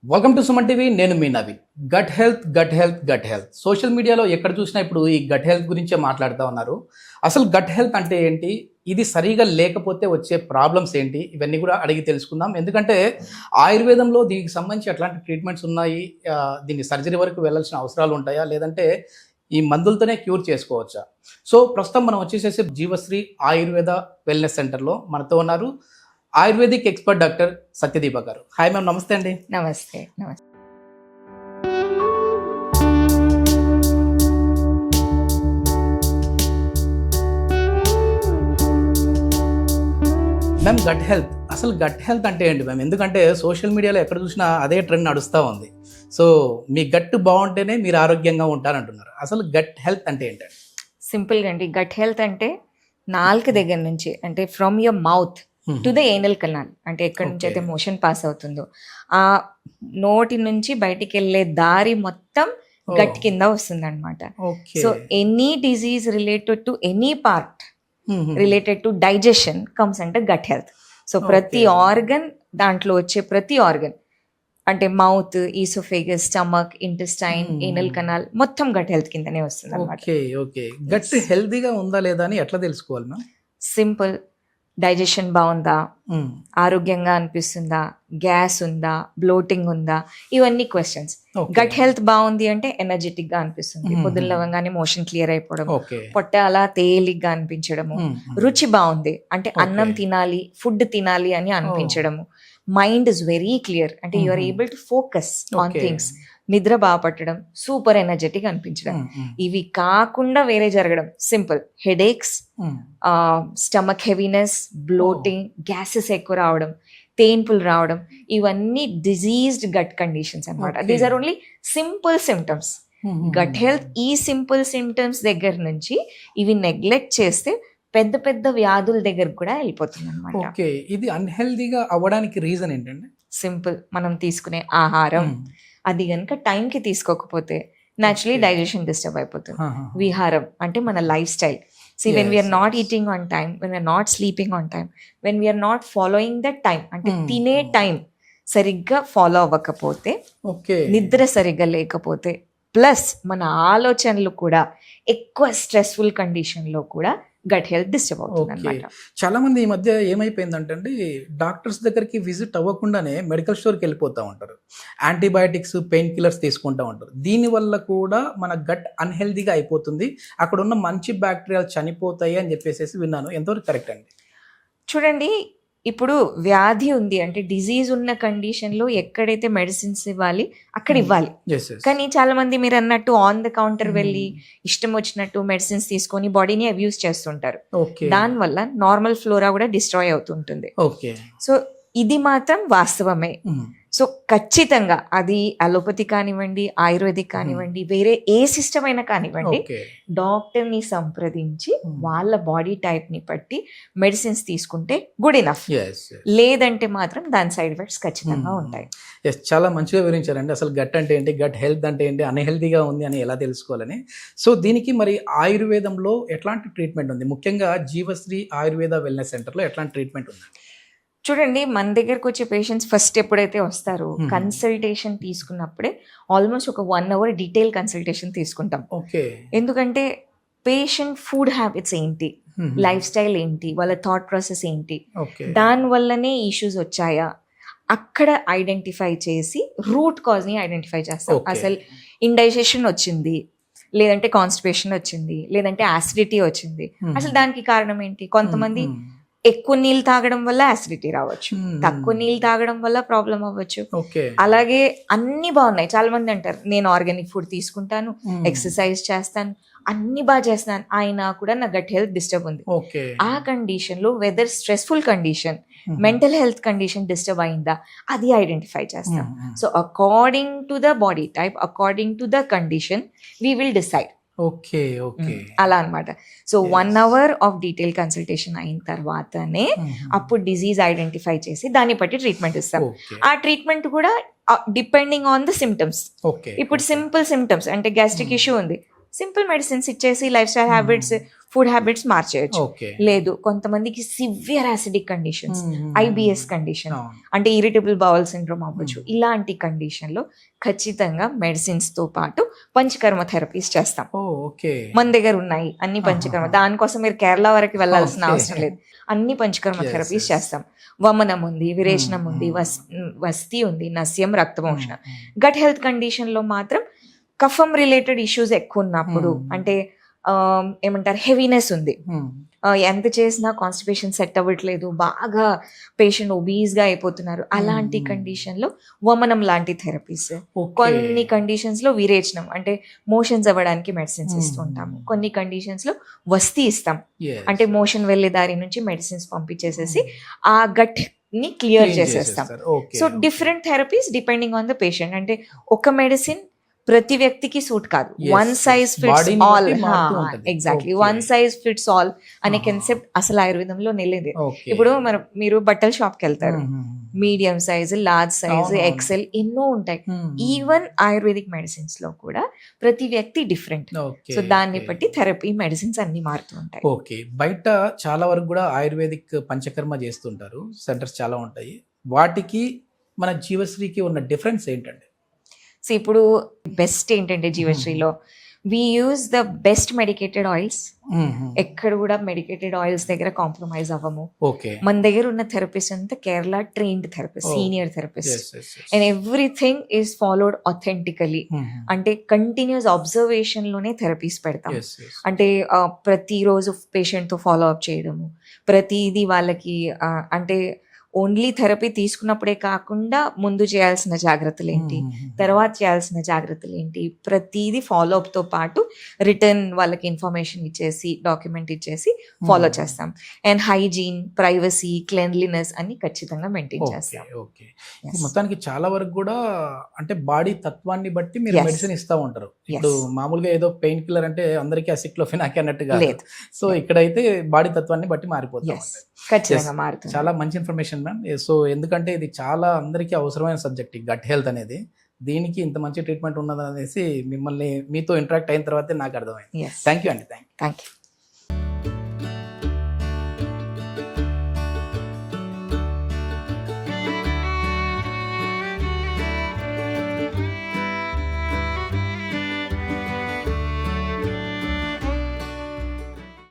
Welcome to Suman TV. నేను మీ నవి. Gut health. Social మీడియాలో ఎక్కడ చూసినా ఇప్పుడు ఈ గట్ హెల్త్ గురించే మాట్లాడుతూ ఉన్నారు. అసలు గట్ హెల్త్ అంటే ఏంటి, ఇది సరిగా లేకపోతే వచ్చే ప్రాబ్లమ్స్ ఏంటి, ఇవన్నీ కూడా అడిగి తెలుసుకుందాం. ఎందుకంటే ఆయుర్వేదంలో దీనికి సంబంధించి ఎట్లాంటి ట్రీట్మెంట్స్ ఉన్నాయి, దీన్ని సర్జరీ వరకు వెళ్ళాల్సిన అవసరాలు ఉంటాయా, లేదంటే ఈ మందులతోనే క్యూర్ చేసుకోవచ్చా? సో ప్రస్తుతం మనం వచ్చేసేసి జీవశ్రీ ఆయుర్వేద వెల్నెస్ సెంటర్లో మనతో ఉన్నారు ఆయుర్వేదిక్ ఎక్స్పర్ట్ డాక్టర్ సత్యదీప గారు. హాయ్ మ్యామ్, నమస్తే అండి. నమస్తే. నమస్తే. మ్యామ్, గట్ హెల్త్ అంటే ఏంటి మ్యామ్? ఎందుకంటే సోషల్ మీడియాలో ఎక్కడ చూసినా అదే ట్రెండ్ నడుస్తూ ఉంది. సో మీ గట్ బాగుంటేనే మీరు ఆరోగ్యంగా ఉంటారంటున్నారు. అసలు గట్ హెల్త్ అంటే ఏంటండి? సింపుల్గా అండి, గట్ హెల్త్ అంటే నాలుక దగ్గర నుంచి, అంటే from your mouth to the anal canal, అంటే ఎక్కడి నుంచి అయితే మోషన్ పాస్ అవుతుందో ఆ నోటి నుంచి బయటికి వెళ్ళే దారి మొత్తం గట్ కింద వస్తుంది అనమాట. So any disease related to any part related to digestion comes అంటే గట్ హెల్త్. సో ప్రతి ఆర్గన్, దాంట్లో వచ్చే ప్రతి ఆర్గన్ అంటే mouth, oesophagus, stomach, intestine, anal canal మొత్తం గట్ హెల్త్ కిందనే వస్తుంది అనమాట. గట్ హెల్తీగా ఉందా లేదా అని ఎట్లా తెలుసుకోవాలి మ్యామ్? సింపుల్. డైజెషన్ బాగుందా, ఆరోగ్యంగా అనిపిస్తుందా, గ్యాస్ ఉందా, బ్లోటింగ్ ఉందా, ఇవన్నీ క్వశ్చన్స్. గట్ హెల్త్ బాగుంది అంటే ఎనర్జెటిక్ గా అనిపిస్తుంది, పొద్దున్న లేవగానే మోషన్ క్లియర్ అయిపోవడం, పొట్ట అలా తేలిగ్గా అనిపించడము. రుచి బాగుంది అంటే అన్నం తినాలి, ఫుడ్ తినాలి అని అనిపించడము. మైండ్ ఇస్ వెరీ క్లియర్, అంటే you are able to focus on things. నిద్ర బాగా పట్టడం, సూపర్ ఎనర్జెటిక్ అనిపించడం. ఇవి కాకుండా వేరే జరగడం simple. Headaches, stomach heaviness, bloating, gases ఎక్కువ రావడం, పెయిన్ఫుల్ రావడం, ఇవన్నీ డిజీజ్డ్ గట్ కండిషన్స్ అనమాట. These are only simple symptoms. Gut health ఈ సింపుల్ సిమ్టమ్స్ దగ్గర నుంచి ఇవి నెగ్లెక్ట్ చేస్తే పెద్ద పెద్ద వ్యాధుల దగ్గర కూడా వెళ్ళిపోతుంది అనమాట. ఇది అన్హెల్దీగా అవ్వడానికి రీజన్ ఏంటండి? సింపుల్. మనం తీసుకునే ఆహారం అది కనుక టైంకి తీసుకోకపోతే న్యాచురలీ డైజెషన్ డిస్టర్బ్ అయిపోతుంది. విహారం అంటే మన life style. When we're not eating on time, when we're not sleeping on time, when we're not following the time, అంటే తినే టైం సరిగ్గా ఫాలో అవ్వకపోతే, నిద్ర సరిగ్గా లేకపోతే, ప్లస్ మన ఆలోచనలు కూడా ఎక్కువ స్ట్రెస్ఫుల్ కండిషన్లో కూడా గట్ హెల్త్ డిస్టర్బ్ అవుతుంది అన్నమాట. చాలా మంది ఈ మధ్య ఏమైపోయిందంటే అండి, డాక్టర్స్ దగ్గరికి విజిట్ అవ్వకుండానే మెడికల్ స్టోర్కి వెళ్ళిపోతూ ఉంటారు, యాంటీబయాటిక్స్, పెయిన్ కిల్లర్స్ తీసుకుంటూ ఉంటారు. దీనివల్ల కూడా మన గట్ అన్హెల్దీగా అయిపోతుంది, అక్కడ ఉన్న మంచి బ్యాక్టీరియాలు చనిపోతాయి అని చెప్పేసి విన్నాను. ఎంతవరకు కరెక్ట్ అండి? చూడండి, ఇప్పుడు వ్యాధి ఉంది అంటే డిజీజ్ ఉన్న కండిషన్లో ఎక్కడైతే మెడిసిన్స్ ఇవ్వాలి అక్కడ ఇవ్వాలి. కానీ చాలా మంది మీరు అన్నట్టు ఆన్ ద కౌంటర్ వెళ్ళి ఇష్టం వచ్చినట్టు మెడిసిన్స్ తీసుకొని బాడీని అబ్యూస్ చేస్తుంటారు. దానివల్ల నార్మల్ ఫ్లోరా కూడా డిస్ట్రాయ్ అవుతుంటుంది. సో ఇది మాత్రం వాస్తవమే. సో ఖచ్చితంగా అది అలోపతి కానివ్వండి, ఆయుర్వేదిక్ కానివ్వండి, వేరే ఏ సిస్టమ్ అయినా కానివ్వండి, డాక్టర్ని సంప్రదించి వాళ్ళ బాడీ టైప్ని బట్టి మెడిసిన్స్ తీసుకుంటే గుడ్ ఇనఫ్. లేదంటే మాత్రం దాని సైడ్ ఎఫెక్ట్స్ ఖచ్చితంగా ఉంటాయి. చాలా మంచిగా వివరించారండి. అసలు గట్ అంటే ఏంటి, గట్ హెల్త్ అంటే ఏంటి, అన్హెల్దీగా ఉంది అని ఎలా తెలుసుకోవాలని. సో దీనికి మరి ఆయుర్వేదంలో ఎట్లాంటి ట్రీట్మెంట్ ఉంది? ముఖ్యంగా జీవశ్రీ ఆయుర్వేద వెల్నెస్ సెంటర్లో ఎట్లాంటి ట్రీట్మెంట్ ఉంది? చూడండి, మన దగ్గరకు వచ్చే పేషెంట్స్ ఫస్ట్ ఎప్పుడైతే వస్తారో కన్సల్టేషన్ తీసుకున్నప్పుడే ఆల్మోస్ట్ ఒక 1 hour డీటెయిల్ కన్సల్టేషన్ తీసుకుంటాం. ఎందుకంటే పేషెంట్ ఫుడ్ హ్యాబిట్స్ ఏంటి, లైఫ్ స్టైల్ ఏంటి, వాళ్ళ థాట్ ప్రాసెస్ ఏంటి, దానివల్లనే ఇష్యూస్ వచ్చాయా అక్కడ ఐడెంటిఫై చేసి రూట్ కాజ్ని ఐడెంటిఫై చేస్తాం. అసలు ఇండైజెషన్ వచ్చింది, లేదంటే కాన్స్టిపేషన్ వచ్చింది, లేదంటే యాసిడిటీ వచ్చింది, అసలు దానికి కారణం ఏంటి? కొంతమంది ఎక్కువ నీళ్ళు తాగడం వల్ల యాసిడిటీ రావచ్చు, తక్కువ నీళ్ళు తాగడం వల్ల ప్రాబ్లం అవ్వచ్చు. అలాగే అన్ని బాగున్నాయి, చాలా మంది అంటారు నేను ఆర్గానిక్ ఫుడ్ తీసుకుంటాను, ఎక్సర్సైజ్ చేస్తాను, అన్ని బాగా చేస్తాను, అయినా కూడా నా గట్ హెల్త్ డిస్టర్బ్ ఉంది. ఆ కండిషన్ లో weather stressful condition, mental health condition disturb అయిందా అది ఐడెంటిఫై చేస్తాం. So according to the body type, according to the condition we will decide. అలా అనమాట. So 1 hour of detail consultation అయిన తర్వాతనే అప్పుడు డిజీజ్ ఐడెంటిఫై చేసి దాన్ని బట్టి ట్రీట్మెంట్ ఇస్తాం. ఆ ట్రీట్మెంట్ కూడా డిపెండింగ్ ఆన్ ద సిమ్టమ్స్. ఇప్పుడు సింపుల్ సిమ్టమ్స్ అంటే గ్యాస్ట్రిక్ ఇష్యూ ఉంది, సింపుల్ మెడిసిన్స్ ఇచ్చేసి lifestyle habits, food habits మార్చేయచ్చు. ఓకే. లేదు, కొంతమందికి severe acidic conditions, IBS condition అంటే ఇరిటబుల్ బౌల్ సిండ్రోమ్ అవ్వచ్చు. ఇలాంటి కండిషన్ లో ఖచ్చితంగా మెడిసిన్స్ తో పాటు పంచకర్మ థెరపీస్ చేస్తాం. ఓకే. మన దగ్గర ఉన్నాయి అన్ని పంచకర్మ. దానికోసం మీరు కేరళ వరకు వెళ్ళాల్సిన అవసరం లేదు. అన్ని పంచకర్మ థెరపీస్ చేస్తాం. వమనం ఉంది, విరేచనం ఉంది, వస్తి ఉంది, నస్యం, రక్తవంశన. గట్ హెల్త్ కండిషన్ లో మాత్రం కఫం రిలేటెడ్ ఇష్యూస్ ఎక్కువ ఉన్నప్పుడు, అంటే ఏమంటారు, హెవీనెస్ ఉంది, ఎంత చేసినా కాన్స్టిపేషన్ సెట్ అవ్వట్లేదు, బాగా పేషెంట్ ఒబీస్ గా అయిపోతున్నారు, అలాంటి కండిషన్ లో వమనం లాంటి థెరపీస్. కొన్ని కండిషన్స్ లో విరేచనం అంటే మోషన్స్ అవ్వడానికి మెడిసిన్స్ ఇస్తుంటాము. కొన్ని కండిషన్స్ లో వస్తీ ఇస్తాం, అంటే మోషన్ వెళ్లే దారి నుంచి మెడిసిన్స్ పంపించేసేసి ఆ గట్ ని క్లియర్ చేసేస్తాం. So different therapies depending on the patient. అంటే ఒక మెడిసిన్ ప్రతి వ్యక్తికి సూట్ కాదు. One size fits all. Exactly, one size fits all అనే కాన్సెప్ట్ అసలు ఆయుర్వేదంలో నిలేదు. ఇప్పుడు మీరు బట్టల షాప్ కి వెళ్తారు, medium size, large size, XL ఎన్నో ఉంటాయి. ఈవెన్ ఆయుర్వేదిక్ మెడిసిన్స్ లో కూడా ప్రతి వ్యక్తి డిఫరెంట్. సో దాన్ని బట్టి థెరపీ మెడిసిన్స్ అన్ని మారుతూ ఉంటాయి. ఓకే. బయట చాలా వరకు కూడా ఆయుర్వేదిక్ పంచకర్మ చేస్తుంటారు, సెంటర్స్ చాలా ఉంటాయి. వాటికి మన జీవశ్రీకి ఉన్న డిఫరెన్స్ ఏంటండి? సో ఇప్పుడు బెస్ట్ ఏంటంటే జీవశ్రీలో we use the best medicated oils. ఎక్కడ కూడా మెడికేటెడ్ ఆయిల్స్ దగ్గర కాంప్రమైజ్ అవ్వము. మన దగ్గర ఉన్న థెరపిస్ట్ అంతా Kerala trained therapist, senior therapist, and everything is followed authentically. అంటే కంటిన్యూస్ అబ్జర్వేషన్ లోనే థెరపీస్ పెడతాం. అంటే ప్రతిరోజు పేషెంట్ తో ఫాలో అప్ చేయడము, ప్రతిదీ వాళ్ళకి అంటే ఓన్లీ థెరపీ తీసుకున్నప్పుడే కాకుండా ముందు చేయాల్సిన జాగ్రత్తలు ఏంటి, తర్వాత చేయాల్సిన జాగ్రత్తలు ఏంటి, ప్రతిదీ ఫాలో అప్ తో పాటు రిటర్న్ వాళ్ళకి ఇన్ఫర్మేషన్ ఇచ్చేసి, డాక్యుమెంట్ ఇచ్చేసి ఫాలో చేస్తాం. అండ్ హైజీన్, ప్రైవసీ, క్లెన్లీనెస్ అన్ని ఖచ్చితంగా మెయింటైన్ చేస్తాం. మొత్తానికి చాలా వరకు కూడా అంటే బాడీ తత్వాన్ని బట్టి మీరు మెడిసిన్ ఇస్తా ఉంటారు. ఇప్పుడు మామూలుగా ఏదో పెయిన్ కిల్లర్ అంటే అందరికీ అసిక్లోఫెనాక్ అన్నట్టుగా లేదు. సో ఇక్కడైతే బాడీ తత్వాన్ని బట్టి మారిపోతాం. ఖచ్చితంగా మారుతుంది. చాలా మంచి ఇన్ఫర్మేషన్ మ్యామ్. సో ఎందుకంటే ఇది చాలా అందరికీ అవసరమైన సబ్జెక్ట్, ఈ గట్ హెల్త్ అనేది. దీనికి ఇంత మంచి ట్రీట్మెంట్ ఉన్నదనేసి మీతో ఇంటరాక్ట్ అయిన తర్వాతే నాకు అర్థమైంది. థ్యాంక్ యూ అండి. Thank you.